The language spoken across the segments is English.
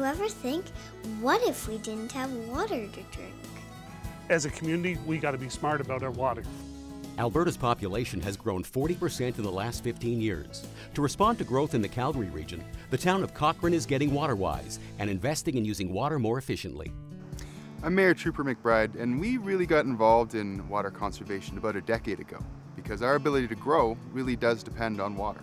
you ever think, what if we didn't have water to drink? As a community, we got to be smart about our water. Alberta's population has grown 40% in the last 15 years. To respond to growth in the Calgary region, the town of Cochrane is getting water-wise and investing in using water more efficiently. I'm Mayor Trooper McBride, and we really got involved in water conservation about a decade ago because our ability to grow really does depend on water.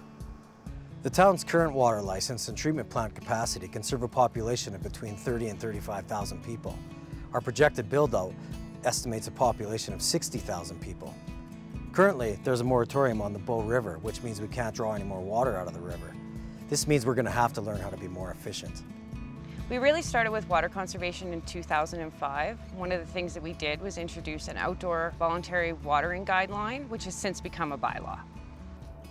The town's current water license and treatment plant capacity can serve a population of between 30 and 35,000 people. Our projected build-out estimates a population of 60,000 people. Currently, there's a moratorium on the Bow River, which means we can't draw any more water out of the river. This means we're going to have to learn how to be more efficient. We really started with water conservation in 2005. One of the things that we did was introduce an outdoor voluntary watering guideline, which has since become a bylaw.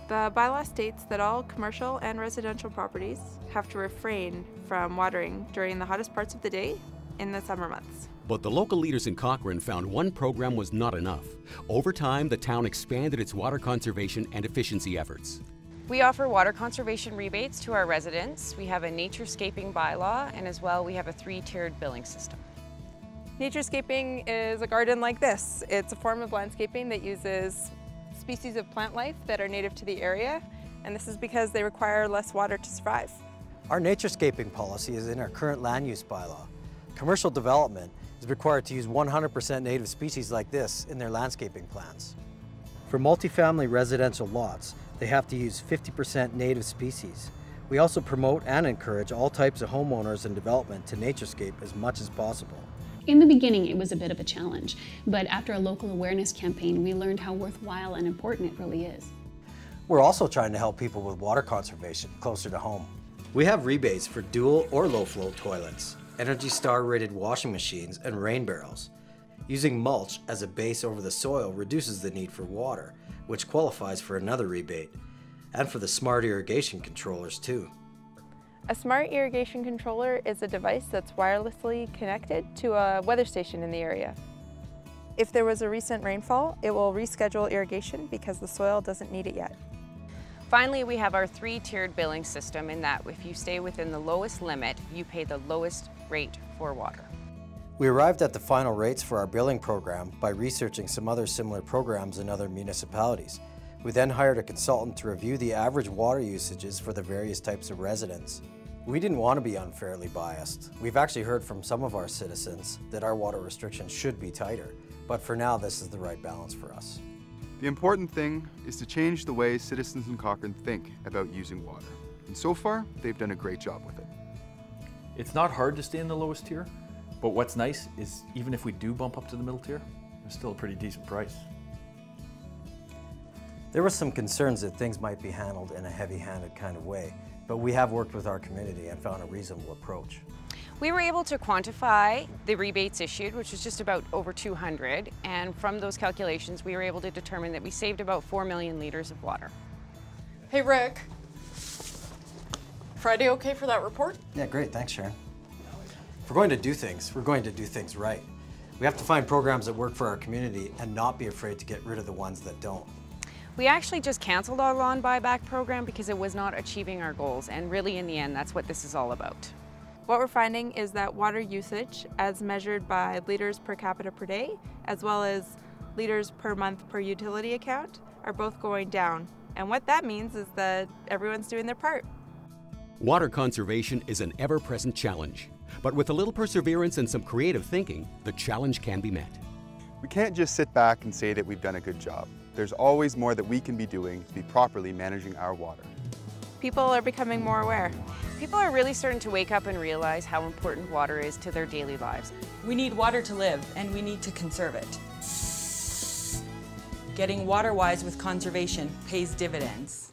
The bylaw states that all commercial and residential properties have to refrain from watering during the hottest parts of the day in the summer months. But the local leaders in Cochrane found one program was not enough. Over time, the town expanded its water conservation and efficiency efforts. We offer water conservation rebates to our residents. We have a naturescaping bylaw, and as well we have a 3-tiered billing system. Naturescaping is a garden like this. It's a form of landscaping that uses species of plant life that are native to the area, and this is because they require less water to survive. Our naturescaping policy is in our current land use bylaw. Commercial development is required to use 100% native species like this in their landscaping plans. For multifamily residential lots, they have to use 50% native species. We also promote and encourage all types of homeowners and development to naturescape as much as possible. In the beginning, it was a bit of a challenge, but after a local awareness campaign, we learned how worthwhile and important it really is. We're also trying to help people with water conservation closer to home. We have rebates for dual or low-flow toilets, Energy Star rated washing machines, and rain barrels. Using mulch as a base over the soil reduces the need for water, which qualifies for another rebate, and for the smart irrigation controllers too. A smart irrigation controller is a device that's wirelessly connected to a weather station in the area. If there was a recent rainfall, it will reschedule irrigation because the soil doesn't need it yet. Finally, we have our 3-tiered billing system in that if you stay within the lowest limit, you pay the lowest rate for water. We arrived at the final rates for our billing program by researching some other similar programs in other municipalities. We then hired a consultant to review the average water usages for the various types of residents. We didn't want to be unfairly biased. We've actually heard from some of our citizens that our water restrictions should be tighter, but for now this is the right balance for us. The important thing is to change the way citizens in Cochrane think about using water. And so far, they've done a great job with it. It's not hard to stay in the lowest tier, but what's nice is even if we do bump up to the middle tier, it's still a pretty decent price. There were some concerns that things might be handled in a heavy-handed kind of way, but we have worked with our community and found a reasonable approach. We were able to quantify the rebates issued, which was just about over 200, and from those calculations we were able to determine that we saved about 4 million litres of water. Hey Rick, Friday okay for that report? Yeah, great, thanks Sharon. If we're going to do things, we're going to do things right. We have to find programs that work for our community and not be afraid to get rid of the ones that don't. We actually just canceled our lawn buyback program because it was not achieving our goals, and really in the end that's what this is all about. What we're finding is that water usage, as measured by liters per capita per day, as well as liters per month per utility account, are both going down. And what that means is that everyone's doing their part. Water conservation is an ever-present challenge, but with a little perseverance and some creative thinking, the challenge can be met. We can't just sit back and say that we've done a good job. There's always more that we can be doing to be properly managing our water. People are becoming more aware. People are really starting to wake up and realize how important water is to their daily lives. We need water to live, and we need to conserve it. Getting water-wise with conservation pays dividends.